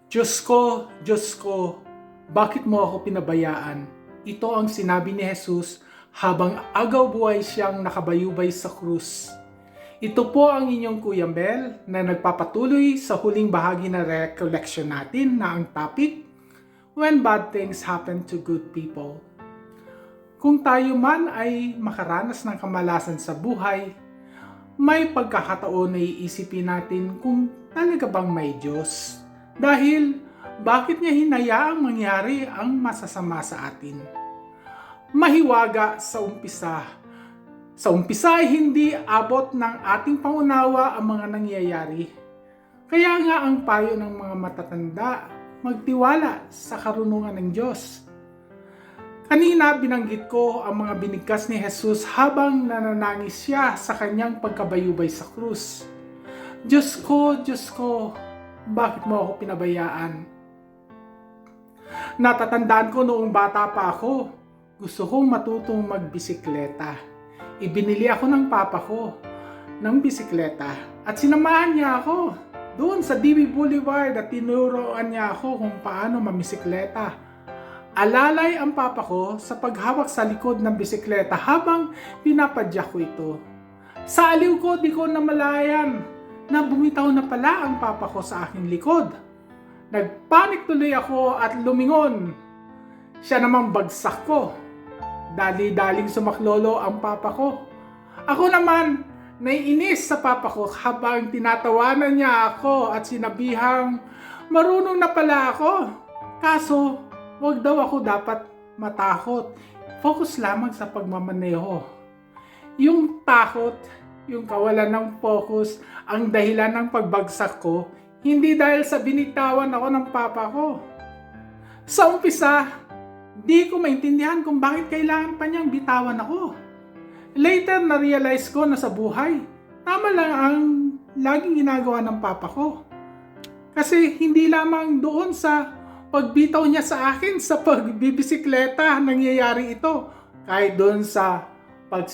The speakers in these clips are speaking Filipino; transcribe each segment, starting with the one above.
Diyos ko, bakit mo ako pinabayaan? Ito ang sinabi ni Jesus habang agaw buhay siyang nakabayubay sa krus. Ito po ang inyong Kuya Mel na nagpapatuloy sa huling bahagi na recollection natin na ang topic, When Bad Things Happen to Good People. Kung tayo man ay makaranas ng kamalasan sa buhay, may pagkakataon na iisipin natin kung talaga bang may Diyos. Dahil bakit niya hinayaang mangyari ang masasama sa atin? Mahiwaga sa umpisa. Sa umpisa ay hindi abot ng ating pangunawa ang mga nangyayari. Kaya nga ang payo ng mga matatanda, magtiwala sa karunungan ng Diyos. Kanina binanggit ko ang mga binigkas ni Jesus habang nananangis siya sa kanyang pagkabayubay sa krus. Diyos ko, bakit mo ako pinabayaan? Natatandaan ko noong bata pa ako, gusto kong matutong magbisikleta. Ibinili ako ng papa ko ng bisikleta at sinamahan niya ako doon sa DB Boulevard at tinuruan niya ako kung paano mamisikleta. Alalay ang papa ko sa paghawak sa likod ng bisikleta habang pinapadyak ko ito. Sa aliw ko, di ko namalayan na bumitaw na pala ang papa ko sa aking likod. Nagpanik tuloy ako at lumingon. Siya namang bagsak ko. Dali-daling sumaklolo ang papa ko. Ako naman, naiinis sa papa ko habang tinatawanan niya ako at sinabihang marunong na pala ako. Kaso, wag daw ako dapat matakot. Focus lamang sa pagmamaneho. Yung takot, yung kawalan ng focus, ang dahilan ng pagbagsak ko, hindi dahil sa binitawan ako ng papa ko. Sa umpisa, di ko maintindihan kung bakit kailangan pa niyang bitawan ako. Later, na-realize ko na sa buhay, tama lang ang laging ginagawa ng papa ko. Kasi hindi lamang doon sa pagbitaw niya sa akin sa pagbibisikleta nangyayari ito. Kahit doon sa pag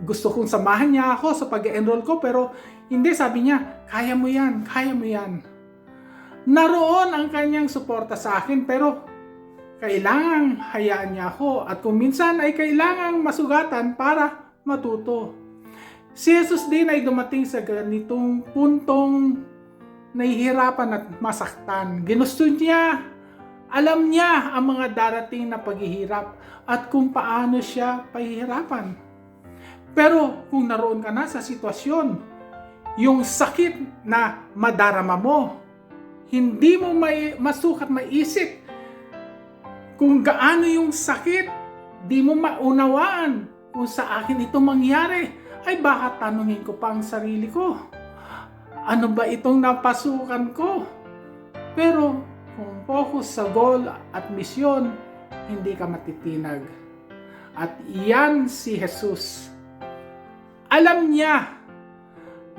gusto kong samahan niya ako sa pag-enroll ko, pero hindi, sabi niya, kaya mo yan. Naroon ang kanyang suporta sa akin, pero kailangang hayaan niya ako at kung minsan ay kailangang masugatan para matuto. Si Jesus din ay dumating sa ganitong puntong nahihirapan at masaktan. Ginusto niya, alam niya ang mga darating na paghihirap at kung paano siya pahihirapan. Pero kung naroon ka na sa sitwasyon, yung sakit na madarama mo, hindi mo masukat maisip kung gaano yung sakit, di mo maunawaan kung sa akin ito mangyari, ay baka tanungin ko pa ang sarili ko. Ano ba itong napasukan ko? Pero kung focus sa goal at misyon, hindi ka matitinag. At iyan si Jesus. Alam niya,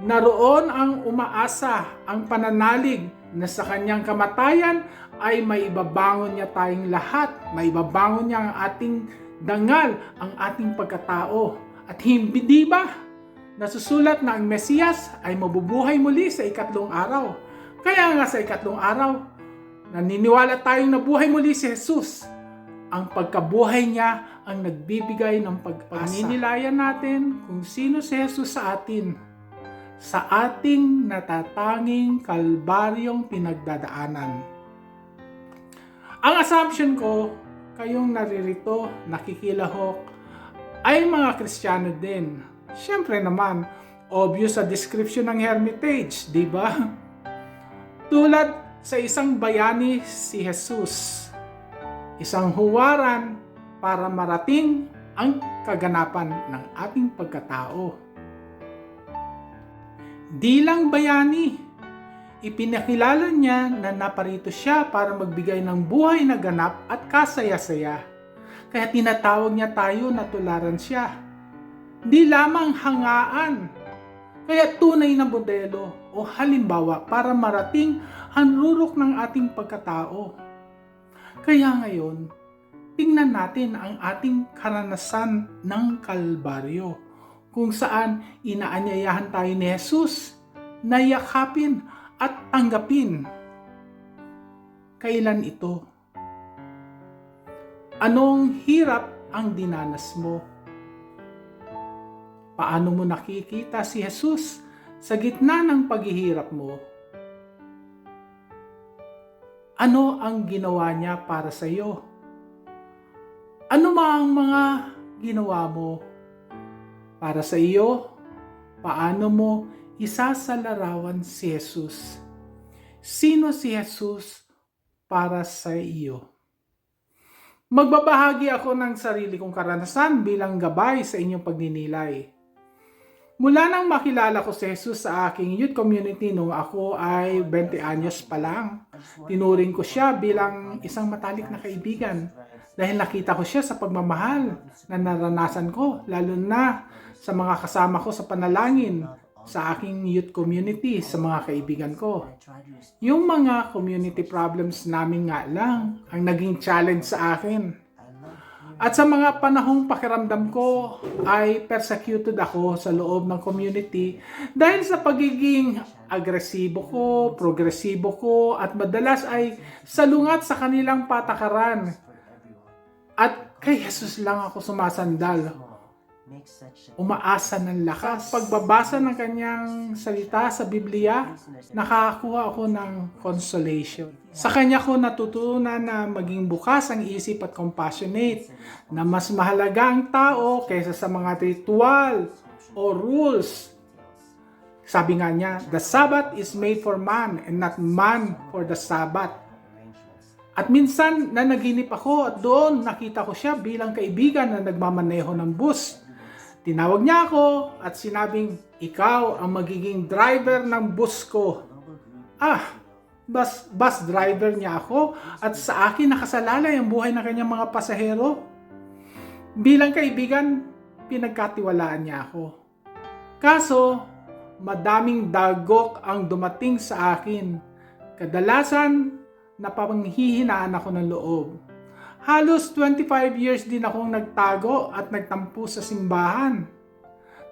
naroon ang umaasa, ang pananalig na sa kanyang kamatayan ay maibabangon niya tayong lahat. Maibabangon niya ang ating dangal, ang ating pagkatao. At hindi ba nasusulat na ang Mesiyas ay mabubuhay muli sa ikatlong araw? Kaya nga sa ikatlong araw, naniniwala tayong nabuhay muli si Jesus. Ang pagkabuhay niya ang nagbibigay ng pag-asa. Paninilayan natin kung sino si Jesus sa atin, sa ating natatanging kalbaryong pinagdadaanan. Ang assumption ko, kayong naririto, nakikilahok, ay mga Kristiyano din. Siyempre naman, obvious sa description ng Hermitage, di ba? Tulad sa isang bayani si Jesus, isang huwaran para marating ang kaganapan ng ating pagkatao. Di lang bayani, ipinakilala niya na naparito siya para magbigay ng buhay na ganap at kasaya-saya. Kaya tinatawag niya tayo na tularan siya. Di lamang hangaan, kaya tunay na modelo o halimbawa para marating ang rurok ng ating pagkatao. Kaya ngayon, tingnan natin ang ating karanasan ng Kalbaryo, kung saan inaanyayahan tayo ni Jesus na yakapin at tanggapin kailan ito? Anong hirap ang dinanas mo? Paano mo nakikita si Jesus sa gitna ng paghihirap mo? Ano ang ginawa niya para sa iyo? Ano ang mga ginawa mo para sa iyo? Paano mo isasalarawan si Jesus? Sino si Jesus para sa iyo? Magbabahagi ako ng sarili kong karanasan bilang gabay sa inyong pagninilay. Mula nang makilala ko si Jesus sa aking youth community nung ako ay 20 anyos pa lang, tinuring ko siya bilang isang matalik na kaibigan dahil nakita ko siya sa pagmamahal na naranasan ko, lalo na sa mga kasama ko sa panalangin sa aking youth community, sa mga kaibigan ko. Yung mga community problems namin nga lang ang naging challenge sa akin. At sa mga panahong pakiramdam ko ay persecuted ako sa loob ng community dahil sa pagiging agresibo ko, progresibo ko, at madalas ay salungat sa kanilang patakaran. At kay Jesus lang ako sumasandal. Umaasa ng lakas. Pagbabasa ng kanyang salita sa Biblia, nakakakuha ako ng consolation. Sa kanya ko natutunan na maging bukas ang isip at compassionate, na mas mahalaga ang tao kaysa sa mga ritual o rules. Sabi nga niya, the Sabbath is made for man and not man for the Sabbath. At minsan nanaginip ako at doon nakita ko siya bilang kaibigan na nagmamaneho ng bus. Tinawag niya ako at sinabing, ikaw ang magiging driver ng bus ko. Bus driver niya ako at sa akin nakasalalay ang buhay ng kanyang mga pasahero. Bilang kaibigan, pinagkatiwalaan niya ako. Kaso, madaming dagok ang dumating sa akin. Kadalasan, napanghihinaan ako ng loob. Halos 25 years din akong nagtago at nagtampo sa simbahan.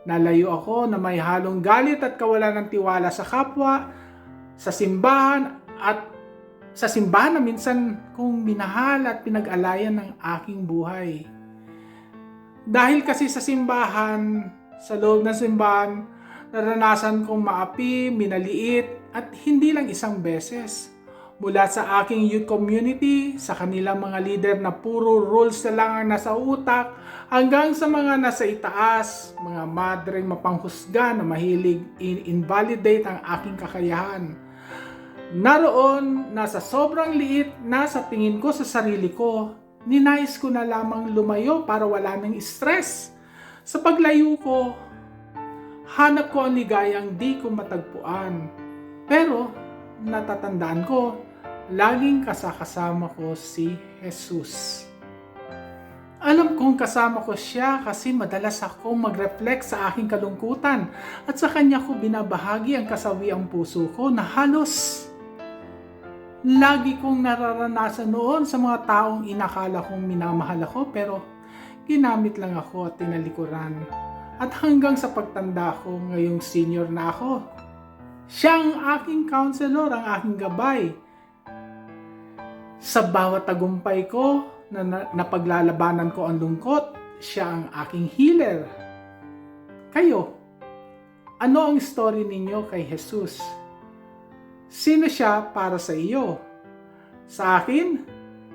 Nalayo ako na may halong galit at kawalan ng tiwala sa kapwa, sa simbahan na minsan kong minahal at pinag-alayan ng aking buhay. Dahil kasi sa simbahan, sa loob ng simbahan, naranasan kong maapi, minaliit at hindi lang isang beses. Mula sa aking youth community, sa kanilang mga leader na puro rules na lang ang nasa utak, hanggang sa mga nasa itaas, mga madreng mapanghusga na mahilig invalidate ang aking kakayahan. Naroon na sa sobrang liit na sa tingin ko sa sarili ko, ninais ko na lamang lumayo para wala ng stress. Sa paglayo ko, hanap ko ang ligayang di ko matagpuan. Pero natatandaan ko, laging kasama ko si Jesus. Alam kong kasama ko siya kasi madalas akong mag-reflect sa aking kalungkutan at sa kanya ko binabahagi ang kasawiang puso ko na halos lagi kong nararanasan noon sa mga taong inakala kong minamahal ako pero ginamit lang ako at tinalikuran. At hanggang sa pagtanda ko ngayong senior na ako, siya ang aking counselor, ang aking gabay. Sa bawat tagumpay ko na napaglalabanan ko ang lungkot, siya ang aking healer. Kayo, ano ang story ninyo kay Jesus? Sino siya para sa iyo? Sa akin,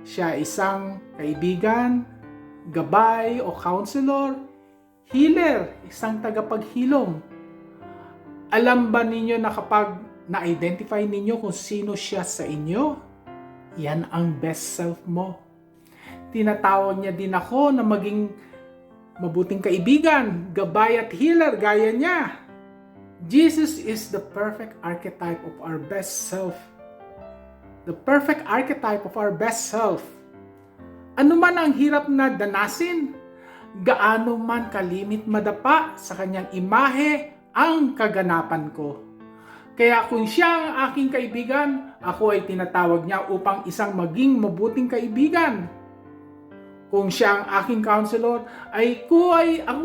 siya isang kaibigan, gabay o counselor, healer, isang tagapaghilom. Alam ba ninyo na kapag na-identify ninyo kung sino siya sa inyo, yan ang best self mo. Tinatawag niya din ako na maging mabuting kaibigan, gabay at healer gaya niya. Jesus is the perfect archetype of our best self. The perfect archetype of our best self. Ano man ang hirap na danasin, gaano man kalimit madapa sa kanyang imahe ang kaganapan ko. Kaya kung siya ang aking kaibigan, ako ay tinatawag niya upang isang maging mabuting kaibigan. Kung siya ang aking counselor, ako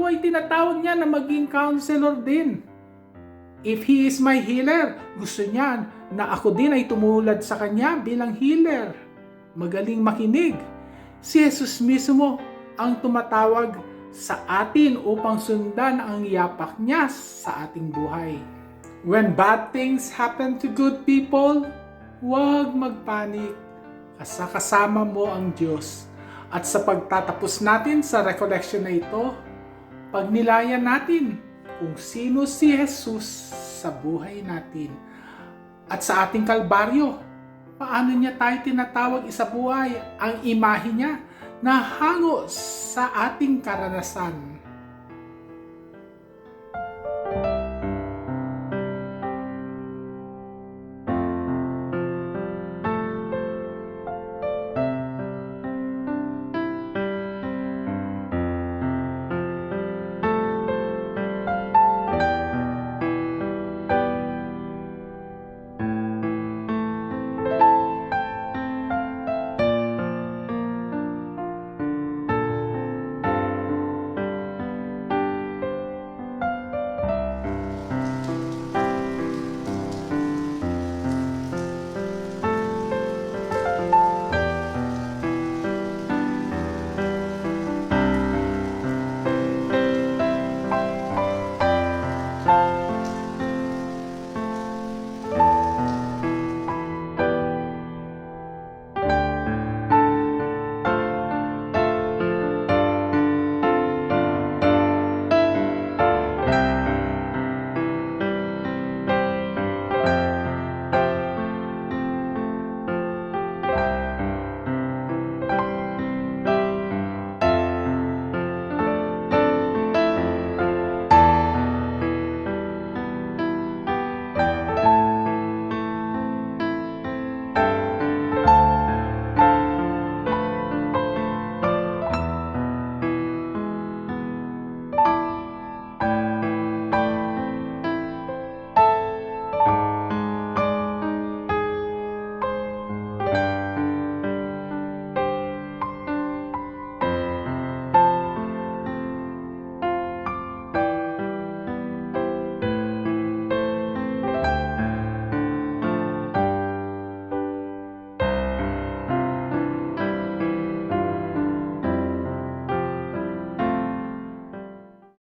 ay tinatawag niya na maging counselor din. If he is my healer, gusto niya na ako din ay tumulad sa Kanya bilang healer. Magaling makinig. Si Jesus mismo ang tumatawag sa atin upang sundan ang yapak niya sa ating buhay. When bad things happen to good people, huwag magpanik. Kasama mo ang Diyos. At sa pagtatapos natin sa recollection na ito, pagnilayan natin kung sino si Jesus sa buhay natin. At sa ating kalbaryo, paano niya tayo tinatawag isabuhay ang imahe niya na hango sa ating karanasan.